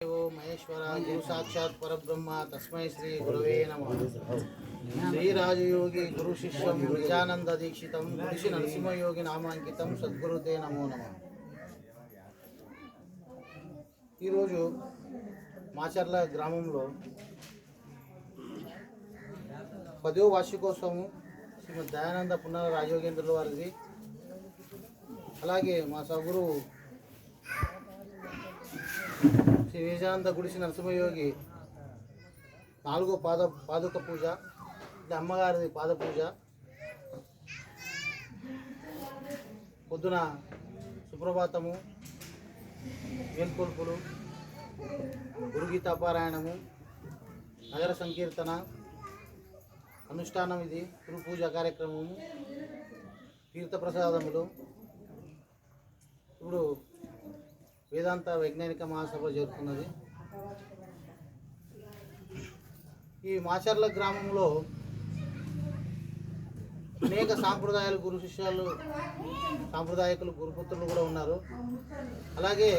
महेश्वर गुरु साक्षात् परब्रह्म तस्मै श्री गुरवे नमः। श्री राजयोगी गुरु शिष्यं निजानंद दीक्षितं गुरुश्री नरसिंहयोगी नामांकितं सद्गुरुते नमो नमः। ఈరోజు మాచర్ల గ్రామంలో 10వ వార్షికోత్సవం శ్రీమద్ దయానంద పునర రాజయోగేంద్రుల వారిది. అలాగే మా సద్గురు శ్రీ నిజానంద గుడిసి నరసింహయోగి 4వ పాదుక పూజ, అమ్మగారిది పాద పూజ, పొద్దున సుప్రభాతము, వేల్కొల్పులు, గురుగీతాపారాయణము, నగర సంకీర్తన, అనుష్ఠానం, ఇది గురు పూజ కార్యక్రమము, తీర్థప్రసాదములు. ఇప్పుడు వేదాంత వైజ్ఞానిక మహాసభ జరుగుతున్నది. ఈ మాచర్ల గ్రామంలో అనేక సాంప్రదాయాలు గురు శిష్యాలు సాంప్రదాయకులు గురుపుత్రులు కూడా ఉన్నారు. అలాగే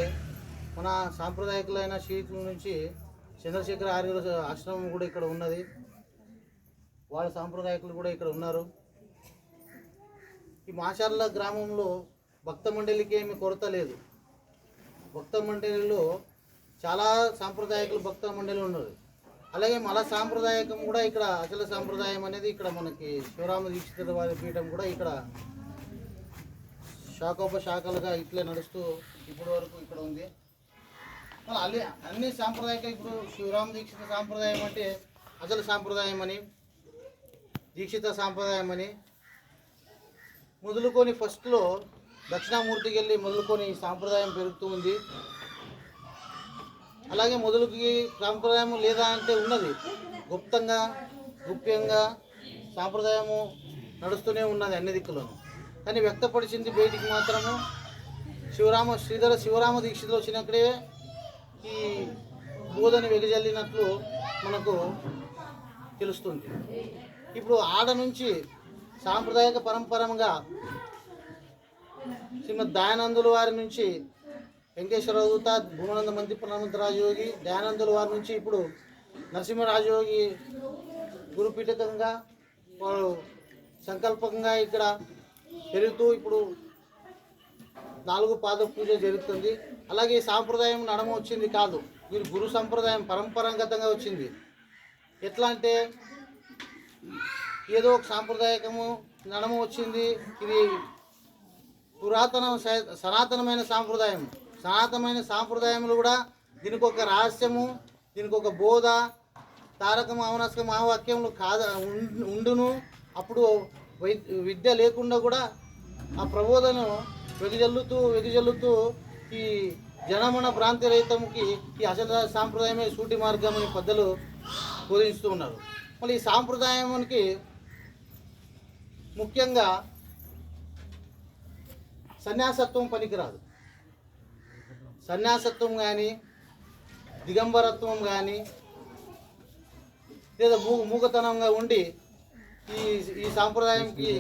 మన సాంప్రదాయకులైన శ్రీకుల నుంచి చంద్రశేఖర ఆర్యుల ఆశ్రమం కూడా ఇక్కడ ఉన్నది. వాళ్ళ సాంప్రదాయకులు కూడా ఇక్కడ ఉన్నారు. ఈ మాచర్ల గ్రామంలో భక్త మండలికి ఏమి కొరత లేదు. భక్త మండలిలో చాలా సాంప్రదాయకులు భక్త మండలి ఉన్నారు. అలాగే మల సాంప్రదాయకం కూడా ఇక్కడ అచల సాంప్రదాయం అనేది ఇక్కడ మనకి శివరామ దీక్షితుల వారి పీఠం కూడా ఇక్కడ శాఖోపశాఖలుగా ఇట్లే నడుస్తూ ఇప్పటి వరకు ఇక్కడ ఉంది. మళ్ళీ అన్ని సాంప్రదాయక ఇప్పుడు శివరామ దీక్షిత సాంప్రదాయం అంటే అచల సాంప్రదాయం అని, దీక్షిత సాంప్రదాయం అని మొదలుకొని ఫస్ట్లో దక్షిణామూర్తికి వెళ్ళి మొదలుకొని సాంప్రదాయం పెరుగుతూ ఉంది. అలాగే మొదలుకి సాంప్రదాయం లేదా అంటే ఉన్నది, గుప్తంగా గుప్యంగా సాంప్రదాయము నడుస్తూనే ఉన్నది అన్ని దిక్కులను. కానీ వ్యక్తపరిచింది బయటికి మాత్రము శ్రీధర శివరామ దీక్షితులు వచ్చినప్పుడే ఈ బోధని వెగజల్లినట్లు మనకు తెలుస్తుంది. ఇప్పుడు ఆడ నుంచి సాంప్రదాయక పరంపరంగా శ్రీమద్ దయానందుల వారి నుంచి వెంకటేశ్వర దూత, భూమానంద మంత్రి రాజయోగి, దయానందుల వారి నుంచి ఇప్పుడు నరసింహరాజయోగి గురుపీఠకంగా వారు సంకల్పంగా ఇక్కడ పెరుగుతూ ఇప్పుడు 4వ పాద పూజ జరుగుతుంది. అలాగే ఈ సాంప్రదాయం నడమ వచ్చింది కాదు, వీరు గురు సంప్రదాయం పరంపరాగతంగా వచ్చింది. ఎట్లా అంటే ఏదో ఒక సాంప్రదాయకము నడమ వచ్చింది. ఇది సనాతనమైన సాంప్రదాయం. సనాతనమైన సాంప్రదాయంలో కూడా దీనికి ఒక రహస్యము, దీనికి ఒక బోధ, తారక మావనస్క మహావాక్యములు ఉండును. అప్పుడు విద్య లేకుండా కూడా ఆ ప్రబోధను వెగజల్లుతూ ఈ జనమన భ్రాంతి రహితంకి ఈ అసలు సాంప్రదాయమే సూటి మార్గం అని పెద్దలు బోధిస్తూ ఉన్నారు. మళ్ళీ ఈ సాంప్రదాయానికి ముఖ్యంగా సన్యాసత్వం పనికిరాదు. సన్యాసత్వం కానీ, దిగంబరత్వం కానీ, లేదా మూగతనంగా ఉండి ఈ సాంప్రదాయంకి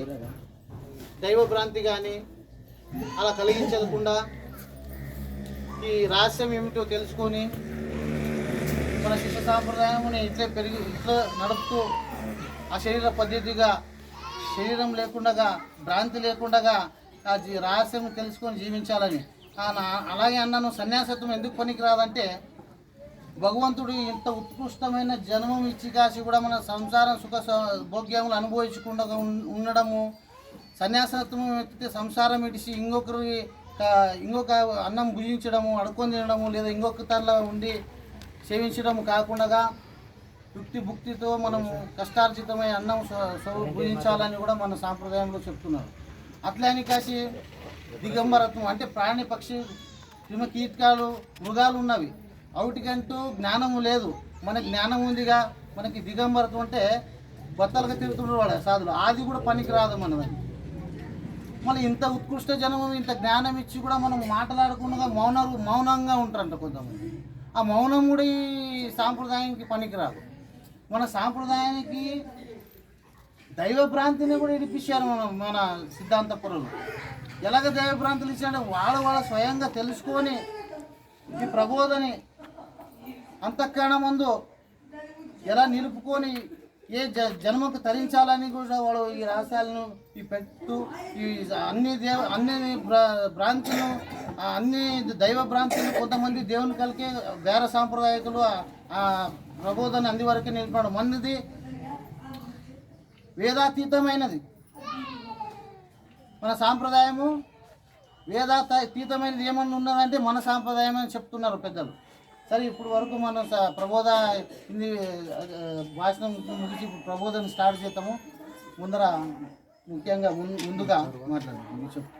దైవభ్రాంతి కానీ అలా కలిగించకుండా ఈ రహస్యం ఏమిటో తెలుసుకొని మన శిష్య సాంప్రదాయముని ఇట్లా నడుపుతూ ఆ శరీర పద్ధతిగా, శరీరం లేకుండా, భ్రాంతి లేకుండా ఆ రహస్యం తెలుసుకొని జీవించాలని. అలాగే అన్నాను, సన్యాసత్వం ఎందుకు పనికిరాదంటే భగవంతుడు ఇంత ఉత్కృష్టమైన జన్మం ఇచ్చి కాసి కూడా మన సంసారం సుఖ భోగ్యములు అనుభవించకుండా ఉండడము, సన్యాసత్వం ఎత్తితే సంసారం ఇడిచి ఇంకొక అన్నం భుజించడము, అడుక్కొని తినడము, లేదా ఇంకొక తరలో ఉండి సేవించడము కాకుండా భుక్తితో మనం కష్టార్జితమైన అన్నం భుజించాలని కూడా మన సాంప్రదాయంలో చెప్తున్నారు. అట్లని కాసి దిగంబరత్వం అంటే ప్రాణి పక్షి క్రిమకీటకాలు మృగాలు ఉన్నవి, వాటికంటూ జ్ఞానము లేదు. మనకి జ్ఞానం ఉందిగా. మనకి దిగంబరత్వం అంటే బత్తలుగా తిరుగుతుండ్రు వాడు సాధులు, అది కూడా పనికి రాదు మనదని. మళ్ళీ ఇంత ఉత్కృష్ట జనము ఇంత జ్ఞానం ఇచ్చి కూడా మనం మాట్లాడకుండా మౌనంగా ఉంటారంట కొంతమంది. ఆ మౌనం కూడా ఈ సాంప్రదాయానికి పనికిరాదు. మన సాంప్రదాయానికి దైవభ్రాంతిని కూడా ఇడిపించారు మన సిద్ధాంత పరులు. ఎలాగ దైవభ్రాంతులు ఇచ్చారంటే వాళ్ళ స్వయంగా తెలుసుకొని ఈ ప్రబోధని అంతఃకరణమందు ఎలా నిలుపుకొని ఏ జన్మకు తరించాలని కూడా వాడు ఈ రహస్యాలను ఈ పెట్టు ఈ అన్ని భ్రాంతులు అన్ని దైవ భ్రాంతులు కొంతమంది దేవుని కలిగే వేర సాంప్రదాయకులు ఆ ప్రబోధాన్ని అంది వరకే నిలిపాడు. మనది వేదాతీతమైనది, మన సాంప్రదాయము వేదాతీతమైనది ఏమన్నా ఉన్నదంటే మన సాంప్రదాయం అని చెప్తున్నారు పెద్దలు. సరే, ఇప్పుడు వరకు మనం ప్రబోధ హిందీ భాషణం ముగిసి ప్రబోధన స్టార్ట్ చేద్దాము. ముందర ముఖ్యంగా ముందుగా మాట్లాడదాం. చెప్పు.